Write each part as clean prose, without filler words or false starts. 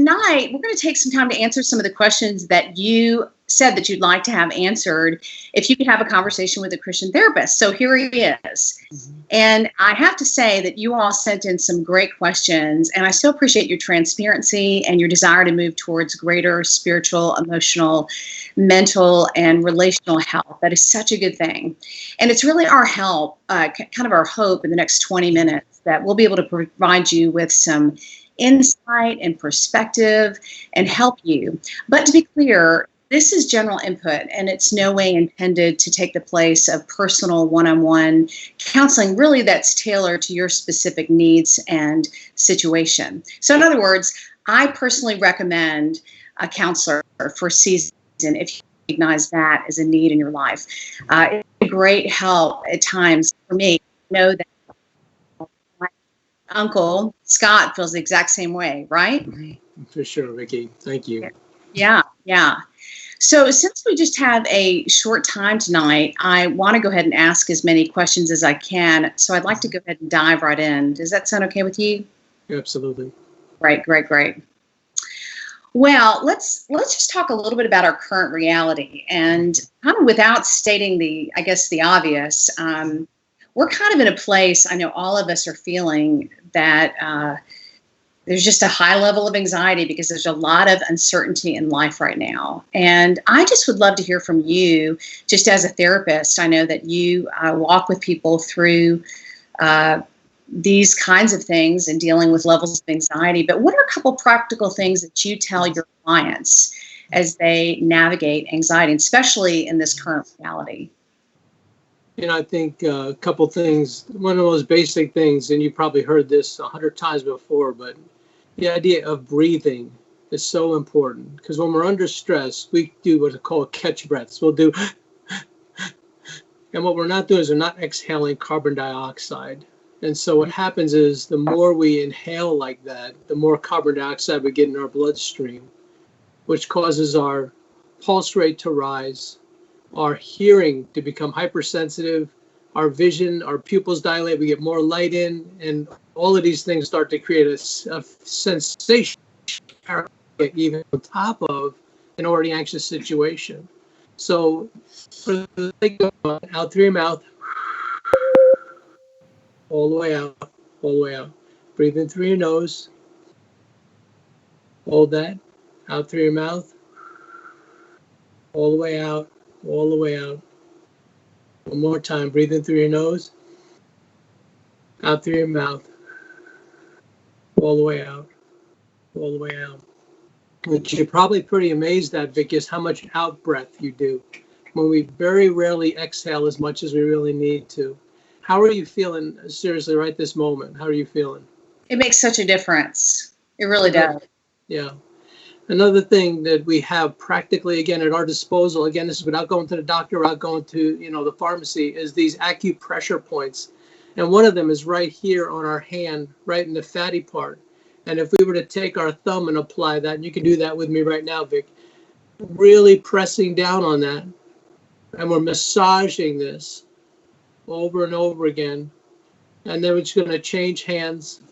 tonight, we're going to take some time to answer some of the questions that you said that you'd like to have answered if you could have a conversation with a Christian therapist. So here he is. And I have to say that you all sent in some great questions, and I so appreciate your transparency and your desire to move towards greater spiritual, emotional, mental, and relational health. That is such a good thing. And it's really our help, kind of our hope in the next 20 minutes that we'll be able to provide you with some insight and perspective and help you. But to be clear, this is general input, and it's no way intended to take the place of personal one-on-one counseling, really that's tailored to your specific needs and situation. So in other words, I personally recommend a counselor for season if you recognize that as a need in your life. It's a great help at times for me to know that my uncle Scott feels the exact same way, right? For sure, Vicky. Thank you. Yeah. So since we just have a short time tonight, I want to go ahead and ask as many questions as I can. So I'd like to go ahead and dive right in. Does that sound okay with you? Absolutely. Great. Well, let's just talk a little bit about our current reality, and kind of without stating the obvious. We're kind of in a place, I know all of us are feeling that there's just a high level of anxiety because there's a lot of uncertainty in life right now. And I just would love to hear from you, just as a therapist. I know that you walk with people through these kinds of things and dealing with levels of anxiety. But what are a couple practical things that you tell your clients as they navigate anxiety, especially in this current reality? I think a couple things. One of the most basic things, and you probably heard this 100 times before, but the idea of breathing is so important, because when we're under stress, we do what's called catch breaths. We'll do, and what we're not doing is we're not exhaling carbon dioxide. And so what happens is the more we inhale like that, the more carbon dioxide we get in our bloodstream, which causes our pulse rate to rise, our hearing to become hypersensitive, our vision, our pupils dilate, we get more light in, and all of these things start to create a sensation even on top of an already anxious situation. So for the thing out through your mouth, all the way out. Breathe in through your nose. Hold that. Out through your mouth. All the way out. One more time. Breathe in through your nose. Out through your mouth. All the way out. What you're probably pretty amazed at, Vic, is how much out breath you do when we very rarely exhale as much as we really need to. How are you feeling, seriously, right this moment? How are you feeling? It makes such a difference. It really does. Yeah. Another thing that we have practically, again, at our disposal, again, this is without going to the doctor, without going to, the pharmacy, is these acupressure points. And one of them is right here on our hand, right in the fatty part. And if we were to take our thumb and apply that, and you can do that with me right now, Vic, really pressing down on that, and we're massaging this over and over again. And then we're just going to change hands.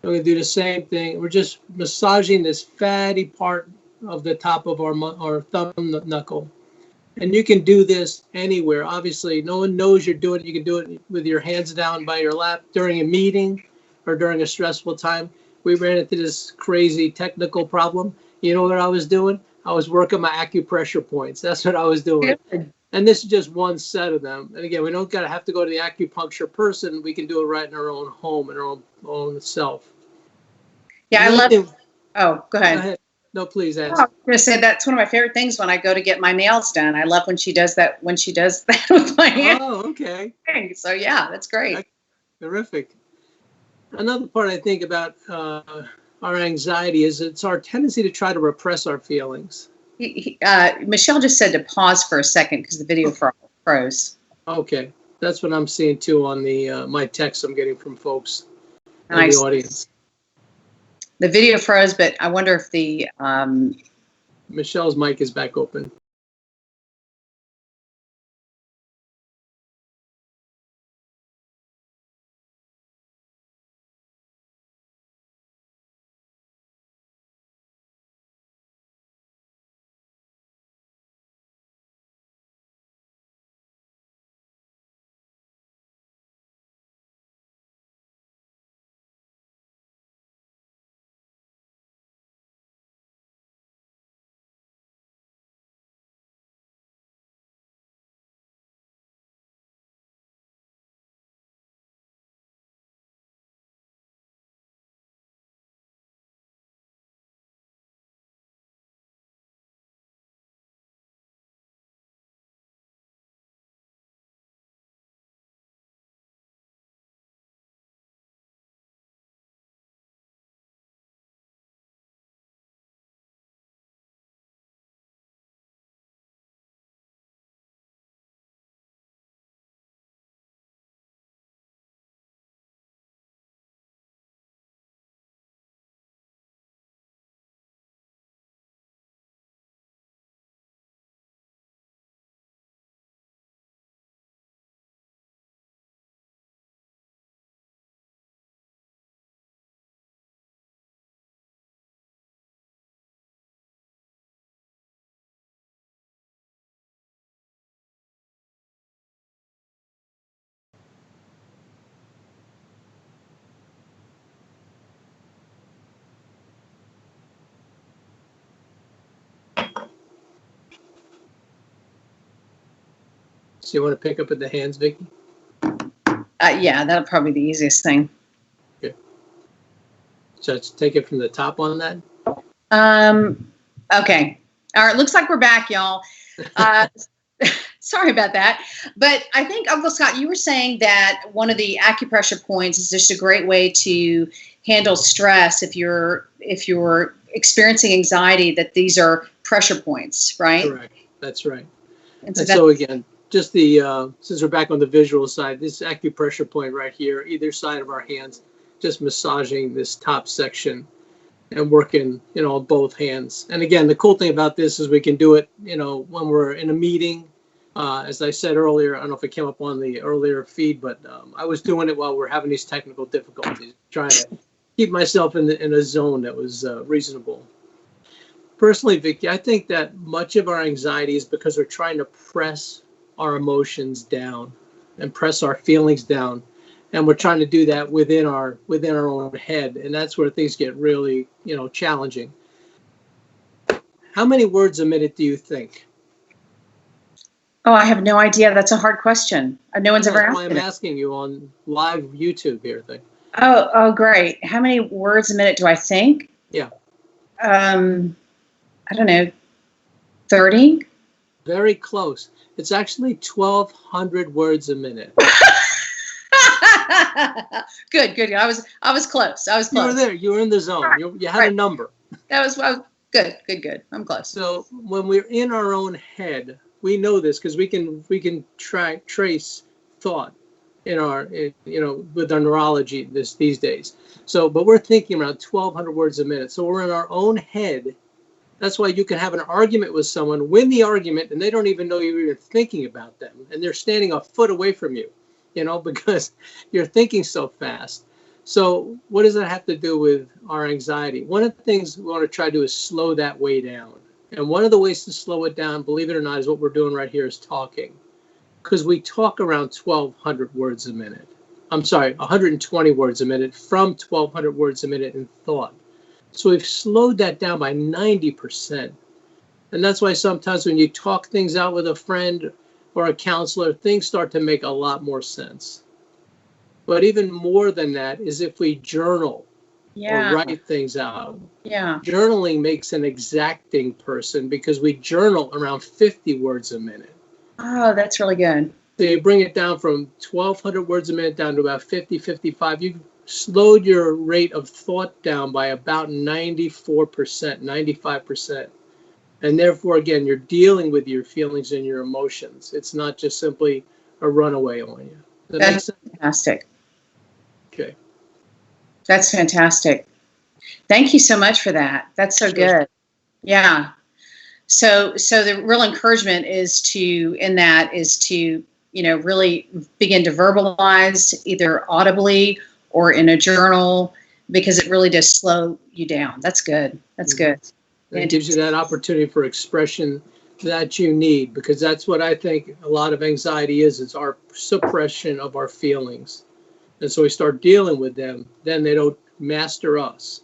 We're going to do the same thing. We're just massaging this fatty part of the top of our thumb knuckle. And you can do this anywhere. Obviously, no one knows you're doing it. You can do it with your hands down by your lap during a meeting or during a stressful time. We ran into this crazy technical problem. You know what I was doing? I was working my acupressure points. That's what I was doing. And this is just one set of them. And again, we don't have to go to the acupuncture person. We can do it right in our own home, in our own self. Yeah, I love it. Oh, go ahead. Go ahead. No, please ask. I was going to say that's one of my favorite things when I go to get my nails done. I love when she does that with my hands. Oh, okay. So yeah, that's great. Terrific. Another part I think about our anxiety is it's our tendency to try to repress our feelings. Michelle just said to pause for a second because the video froze. Okay, that's what I'm seeing too on the my texts I'm getting from folks in the audience. The video froze, but I wonder if the Michelle's mic is back open. So you want to pick up at the hands, Vicky? Yeah, that'll probably be the easiest thing. Okay. So let's take it from the top on that. Okay. All right. Looks like we're back, y'all. Sorry about that. But I think, Uncle Scott, you were saying that one of the acupressure points is just a great way to handle stress if you're experiencing anxiety, that these are pressure points, right? Correct. That's right. And So again, just the since we're back on the visual side, this acupressure point right here, either side of our hands, just massaging this top section and working, both hands. And again, the cool thing about this is we can do it, when we're in a meeting. As I said earlier, I don't know if it came up on the earlier feed, but I was doing it while we're having these technical difficulties, trying to keep myself in a zone that was reasonable. Personally, Vicky, I think that much of our anxiety is because we're trying to press our emotions down and press our feelings down. And we're trying to do that within our own head. And that's where things get really, challenging. How many words a minute do you think? Oh, I have no idea. That's a hard question. No one's ever asked me. That's why I'm asking you on live YouTube here. Oh, great. How many words a minute do I think? Yeah. I don't know, 30? Very close. It's actually 1,200 words a minute. Good. I was close. You were there. You were in the zone. Right. You had a number. That was good. I'm close. So when we're in our own head, we know this because we can trace thought with our neurology these days. So, but we're thinking around 1,200 words a minute. So we're in our own head. That's why you can have an argument with someone, win the argument, and they don't even know you're even thinking about them, and they're standing a foot away from you, because you're thinking so fast. So what does that have to do with our anxiety? One of the things we want to try to do is slow that way down. And one of the ways to slow it down, believe it or not, is what we're doing right here is talking. Because we talk around 1,200 words a minute. 120 words a minute from 1,200 words a minute in thought. So we've slowed that down by 90%. And that's why sometimes when you talk things out with a friend or a counselor, things start to make a lot more sense. But even more than that is if we journal or write things out. Yeah. Journaling makes an exacting person because we journal around 50 words a minute. Oh, that's really good. So you bring it down from 1,200 words a minute down to about 50, 55. You've slowed your rate of thought down by about 94%, 95%. And therefore, again, you're dealing with your feelings and your emotions. It's not just simply a runaway on you. That's fantastic. Okay. That's fantastic. Thank you so much for that. That's so good. Yeah. So the real encouragement is to really begin to verbalize either audibly or in a journal, because it really does slow you down. That's good. That's good. And it gives you that opportunity for expression that you need, because that's what I think a lot of anxiety is. It's our suppression of our feelings. And so we start dealing with them, then they don't master us.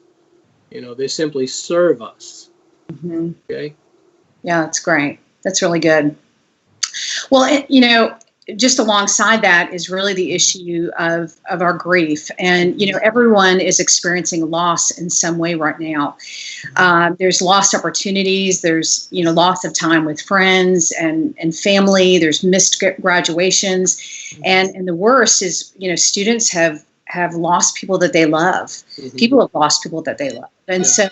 They simply serve us. Mm-hmm. Okay. Yeah, that's great. That's really good. Well, just alongside that is really the issue of our grief. And, everyone is experiencing loss in some way right now. There's lost opportunities. There's, loss of time with friends and family. There's missed graduations. And the worst is, students have lost people that they love. Mm-hmm. People have lost people that they love. And so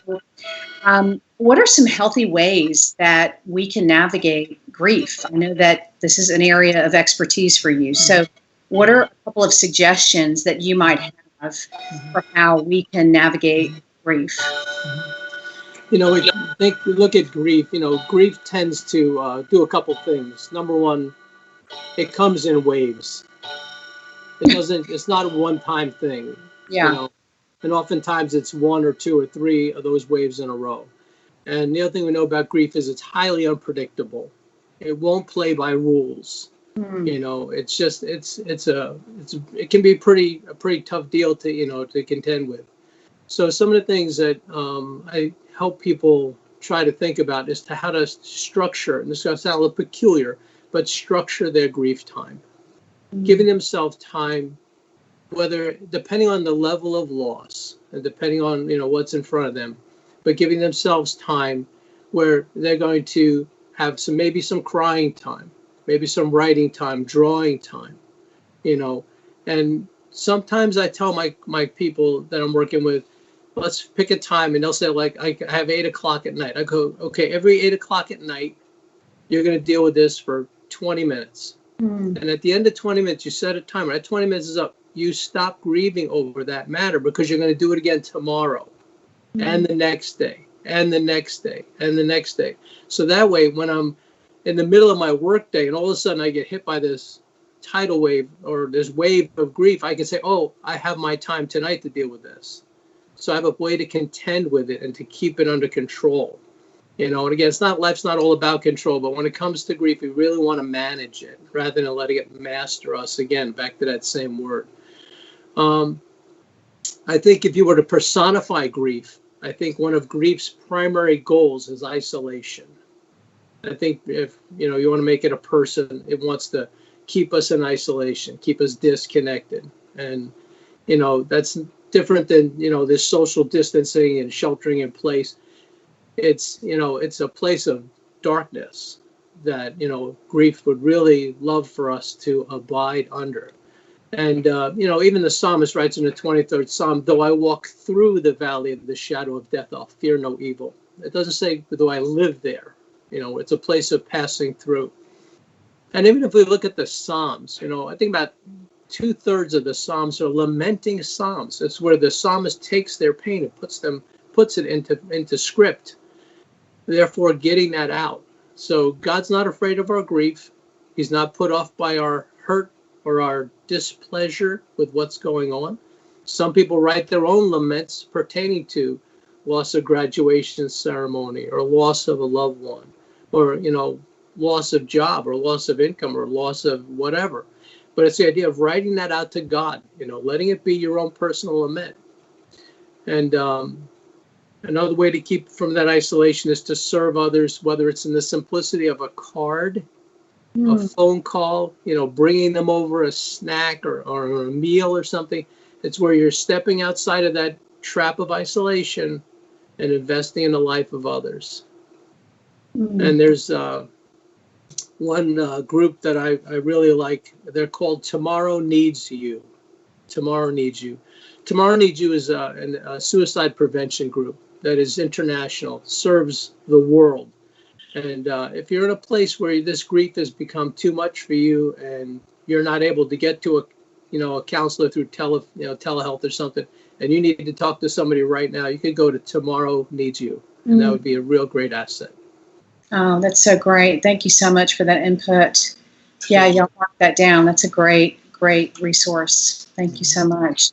what are some healthy ways that we can navigate grief? I know that this is an area of expertise for you. So what are a couple of suggestions that you might have for how we can navigate grief? We look at grief, grief tends to do a couple things. Number one, it comes in waves. It's not a one-time thing. Yeah. And oftentimes it's one or two or three of those waves in a row. And the other thing we know about grief is it's highly unpredictable. It won't play by rules. It's just it can be a pretty tough deal to contend with. So some of the things that I help people try to think about is how to structure, and this is going to sound a little peculiar, but structure their grief time, giving themselves time, whether depending on the level of loss and depending on what's in front of them, but giving themselves time where they're going to have maybe some crying time, maybe some writing time, drawing time, and sometimes I tell my people that I'm working with, let's pick a time, and they'll say, like, I have 8 o'clock at night. I go, okay, every 8 o'clock at night, you're going to deal with this for 20 minutes. And at the end of 20 minutes, you set a timer. That 20 minutes is up. You stop grieving over that matter because you're going to do it again tomorrow and the next day and the next day and the next day. So that way, when I'm in the middle of my workday and all of a sudden I get hit by this tidal wave or this wave of grief, I can say, oh, I have my time tonight to deal with this. So I have a way to contend with it and to keep it under control. And again, life's not all about control, but when it comes to grief, we really want to manage it rather than letting it master us. Again, back to that same word. I think if you were to personify grief, I think one of grief's primary goals is isolation. I think if you want to make it a person, it wants to keep us in isolation, keep us disconnected. And, that's different than, this social distancing and sheltering in place. It's a place of darkness that, grief would really love for us to abide under. And, even the psalmist writes in the 23rd Psalm, though I walk through the valley of the shadow of death, I'll fear no evil. It doesn't say, though I live there. It's a place of passing through. And even if we look at the Psalms, I think about 2/3 of the Psalms are lamenting Psalms. It's where the psalmist takes their pain and puts it into script, therefore getting that out. So God's not afraid of our grief. He's not put off by our hurt or our displeasure with what's going on. Some people write their own laments pertaining to loss of graduation ceremony or loss of a loved one or, loss of job or loss of income or loss of whatever. But it's the idea of writing that out to God, letting it be your own personal lament. And another way to keep from that isolation is to serve others, whether it's in the simplicity of a card, a phone call, bringing them over a snack or a meal or something. It's where you're stepping outside of that trap of isolation and investing in the life of others. And there's one group that I really like. They're called Tomorrow Needs You. Tomorrow Needs You. Tomorrow Needs You is a suicide prevention group that is international, serves the world. And if you're in a place where this grief has become too much for you and you're not able to get to a counselor through telehealth or something, and you need to talk to somebody right now, you could go to Tomorrow Needs You, and that would be a real great asset. Oh, that's so great. Thank you so much for that input. Yeah, y'all mark that down. That's a great resource. Thank you so much.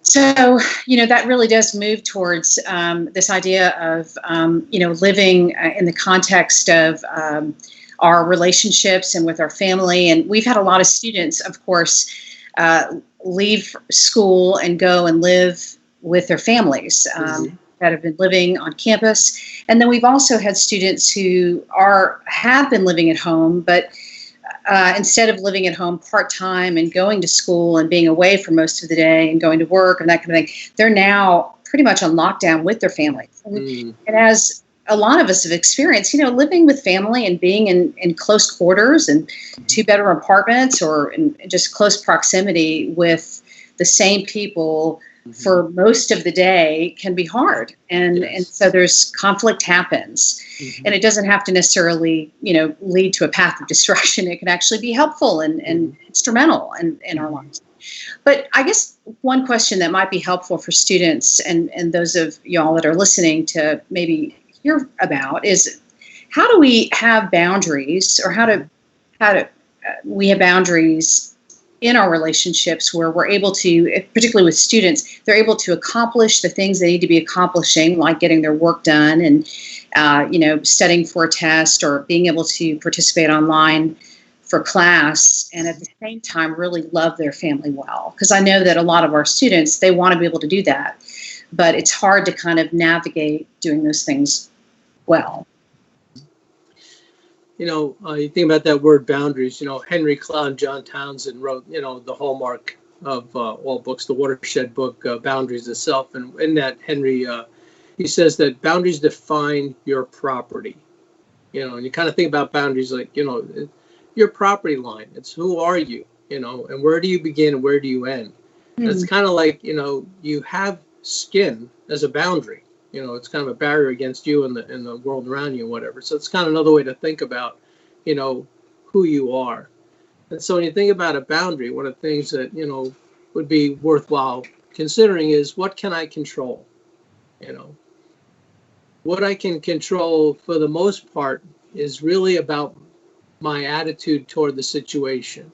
So, that really does move towards this idea of, living in the context of our relationships and with our family. And we've had a lot of students, of course, leave school and go and live with their families that have been living on campus. And then we've also had students who have been living at home, but instead of living at home part-time and going to school and being away for most of the day and going to work and that kind of thing, they're now pretty much on lockdown with their families. And as a lot of us have experienced, living with family and being in close quarters and 2-bedroom apartments or in just close proximity with the same people for most of the day can be hard. And so there's conflict happens. And it doesn't have to necessarily, lead to a path of destruction. It can actually be helpful and instrumental in our lives. But I guess one question that might be helpful for students and those of y'all that are listening to maybe hear about is how do we have boundaries, or how do we have boundaries in our relationships where we're able to, particularly with students, they're able to accomplish the things they need to be accomplishing, like getting their work done and, studying for a test or being able to participate online for class, and at the same time really love their family well. Because I know that a lot of our students, they want to be able to do that, but it's hard to kind of navigate doing those things well. You think about that word boundaries. Henry Cloud, John Townsend wrote, the hallmark of all books, the watershed book, Boundaries itself. And in that, Henry, he says that boundaries define your property. And you kind of think about boundaries like, your property line. It's who are you, and where do you begin and where do you end? And it's kind of like, you have skin as a boundary. It's kind of a barrier against you and the world around you, whatever. So it's kind of another way to think about, who you are. And so when you think about a boundary, one of the things that, would be worthwhile considering is, what can I control? What I can control for the most part is really about my attitude toward the situation,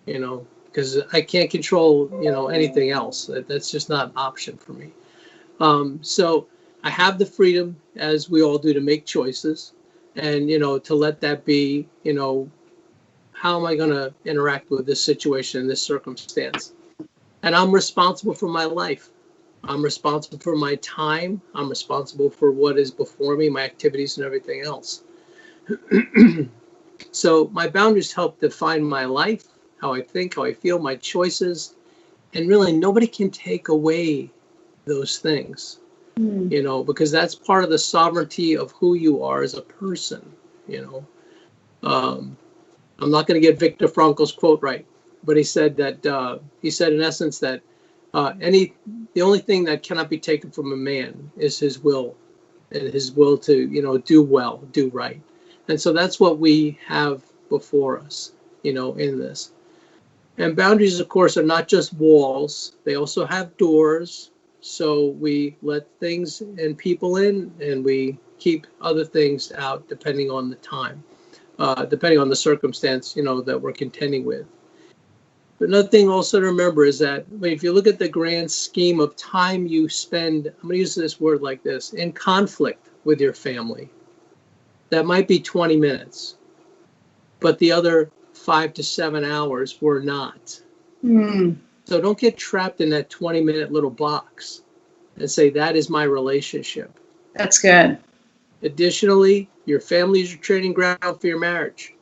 because I can't control, anything else. That's just not an option for me. So I have the freedom, as we all do, to make choices and, to let that be, how am I going to interact with this situation, this circumstance? And I'm responsible for my life. I'm responsible for my time. I'm responsible for what is before me, my activities and everything else. So my boundaries help define my life, how I think, how I feel, my choices. And really, nobody can take away those things, because that's part of the sovereignty of who you are as a person. I'm not going to get Viktor Frankl's quote right, but he said that in essence that the only thing that cannot be taken from a man is his will, and his will to do well, do right. And so that's what we have before us, in this. And boundaries, of course, are not just walls. They also have doors. So we let things and people in, and we keep other things out depending on the time, depending on the circumstance, that we're contending with. But another thing also to remember is that if you look at the grand scheme of time you spend, I'm going to use this word like this, in conflict with your family, that might be 20 minutes, but the other 5 to 7 hours were not. So don't get trapped in that 20-minute little box and say, that is my relationship. That's good. Additionally, your family is your training ground for your marriage.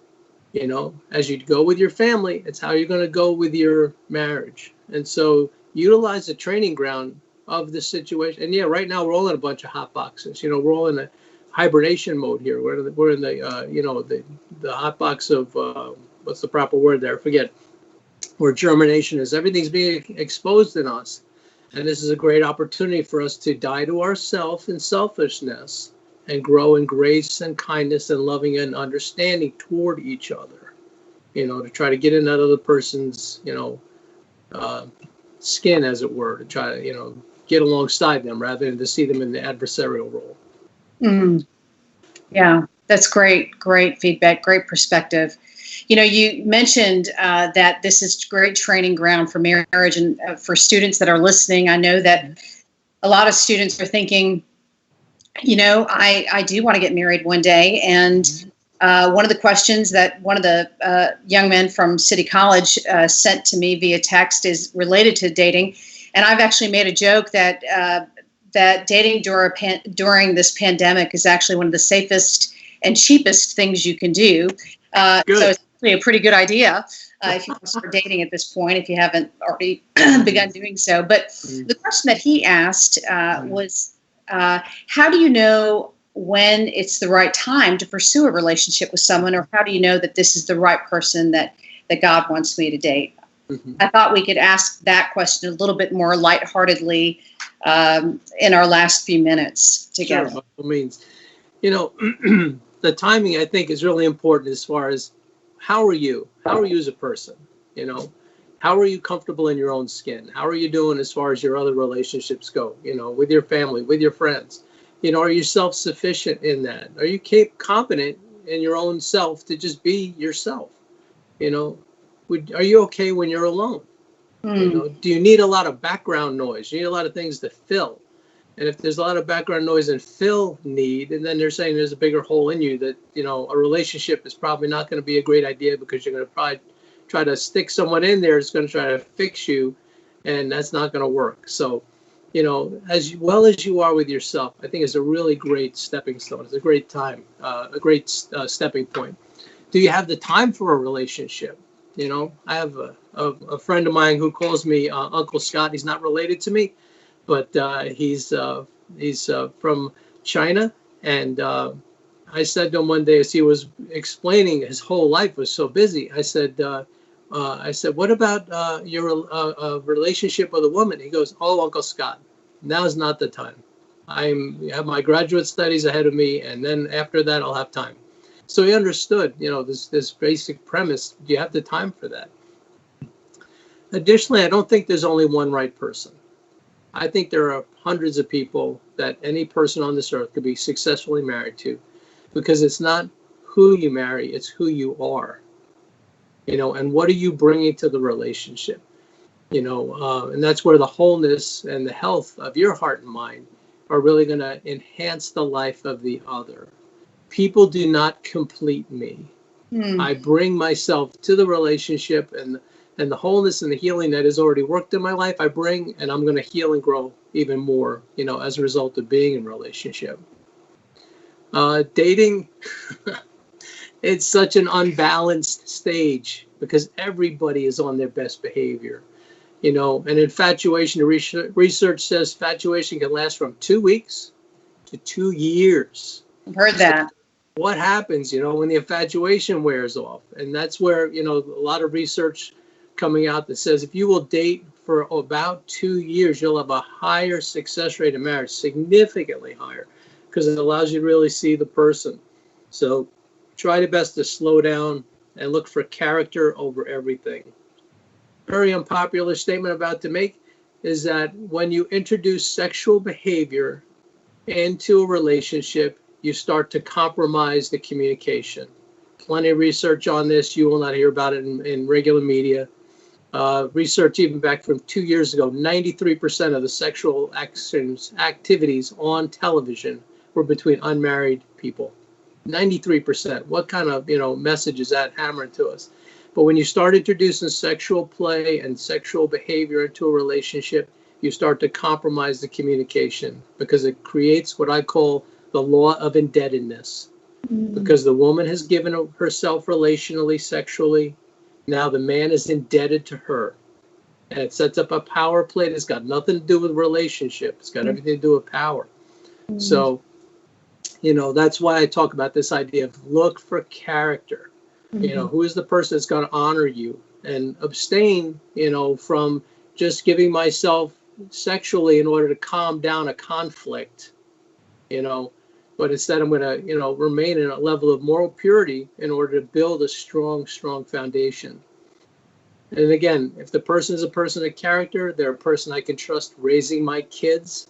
As you go with your family, it's how you're going to go with your marriage. And so utilize the training ground of the situation. And yeah, right now we're all in a bunch of hot boxes. We're all in a hibernation mode here. We're in the hot box of, what's the proper word there? I forget. Where germination is. Everything's being exposed in us. And this is a great opportunity for us to die to ourselves and selfishness and grow in grace and kindness and loving and understanding toward each other, to try to get in that other person's, skin, as it were, to try to, get alongside them rather than to see them in the adversarial role. Yeah, that's great feedback, great perspective. You mentioned that this is great training ground for marriage, and for students that are listening, I know that a lot of students are thinking, I do want to get married one day. And one of the questions that one of the young men from City College sent to me via text is related to dating. And I've actually made a joke that dating during this pandemic is actually one of the safest and cheapest things you can do. So it's actually a pretty good idea if you want to start dating at this point, if you haven't already begun doing so. But the question that he asked was, how do you know when it's the right time to pursue a relationship with someone, or how do you know that this is the right person that God wants me to date? I thought we could ask that question a little bit more lightheartedly in our last few minutes together. Sure, by all means. The timing, I think, is really important as far as how are you as a person? How are you comfortable in your own skin? How are you doing as far as your other relationships go? With your family, with your friends. Are you self-sufficient in that? Are you competent in your own self to just be yourself? Are you okay when you're alone? Do you need a lot of background noise? You need a lot of things to fill. And if there's a lot of background noise and fill need, and then they're saying there's a bigger hole in you, that, a relationship is probably not going to be a great idea, because you're going to probably try to stick someone in there who's going to try to fix you, and that's not going to work. So, as well as you are with yourself, I think is a really great stepping stone. It's a great time, a great stepping point. Do you have the time for a relationship? I have a friend of mine who calls me Uncle Scott. He's not related to me, but he's from China. And I said to him one day, as he was explaining his whole life was so busy, I said, what about your relationship with a woman? He goes, oh, Uncle Scott, now's not the time. I have my graduate studies ahead of me, and then after that, I'll have time. So he understood, this basic premise. Do you have the time for that? Additionally, I don't think there's only one right person. I think there are hundreds of people that any person on this earth could be successfully married to, because it's not who you marry, it's who you are. And what are you bringing to the relationship? And that's where the wholeness and the health of your heart and mind are really going to enhance the life of the other. People do not complete me. I bring myself to the relationship, and the wholeness and the healing that has already worked in my life, I bring, and I'm going to heal and grow even more, as a result of being in a relationship. Dating, it's such an unbalanced stage because everybody is on their best behavior. And infatuation, research says infatuation can last from 2 weeks to 2 years. I've heard that. What happens, when the infatuation wears off? And that's where, a lot of research coming out that says if you will date for about 2 years, you'll have a higher success rate in marriage, significantly higher, because it allows you to really see the person. So try your best to slow down and look for character over everything. Very unpopular statement I'm about to make is that when you introduce sexual behavior into a relationship, you start to compromise the communication. Plenty of research on this. You will not hear about it in regular media. Research even back from 2 years ago, 93% of the sexual activities on television were between unmarried people. 93%. What kind of message is that hammering to us? But when you start introducing sexual play and sexual behavior into a relationship, you start to compromise the communication, because it creates what I call the law of indebtedness. Because the woman has given herself relationally, sexually, now the man is indebted to her. And it sets up a power play that's got nothing to do with relationship. It's got everything to do with power. So, that's why I talk about this idea of look for character. Who is the person that's going to honor you, and abstain, from just giving myself sexually in order to calm down a conflict, but instead I'm going to, remain in a level of moral purity in order to build a strong foundation. And again, if the person is a person of character, they're a person I can trust raising my kids.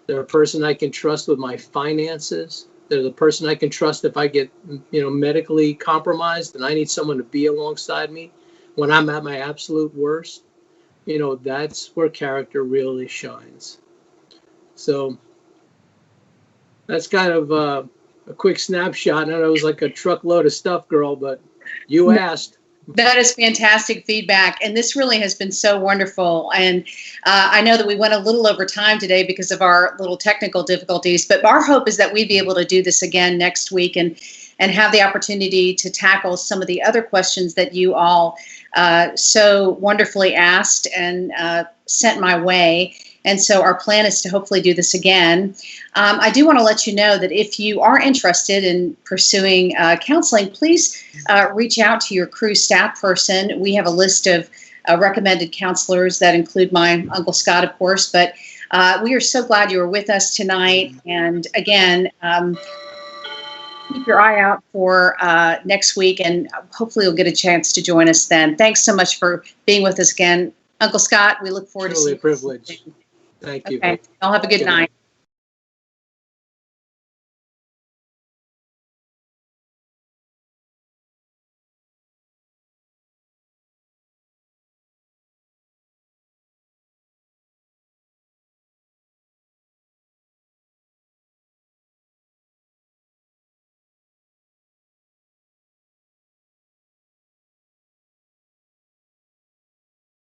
They're a person I can trust with my finances. They're the person I can trust if I get, medically compromised and I need someone to be alongside me when I'm at my absolute worst. That's where character really shines. So that's kind of a quick snapshot. I know it was like a truckload of stuff, girl, but you asked. That is fantastic feedback. And this really has been so wonderful. And I know that we went a little over time today because of our little technical difficulties, but our hope is that we'd be able to do this again next week and have the opportunity to tackle some of the other questions that you all so wonderfully asked and sent my way. And so our plan is to hopefully do this again. I do want to let you know that if you are interested in pursuing counseling, please reach out to your Cru staff person. We have a list of recommended counselors that include my Uncle Scott, of course. But we are so glad you were with us tonight. And again, keep your eye out for next week, and hopefully you'll get a chance to join us then. Thanks so much for being with us again. Uncle Scott, we look forward to seeing you. Truly a privilege. Thank you. Okay. Y'all have a good night.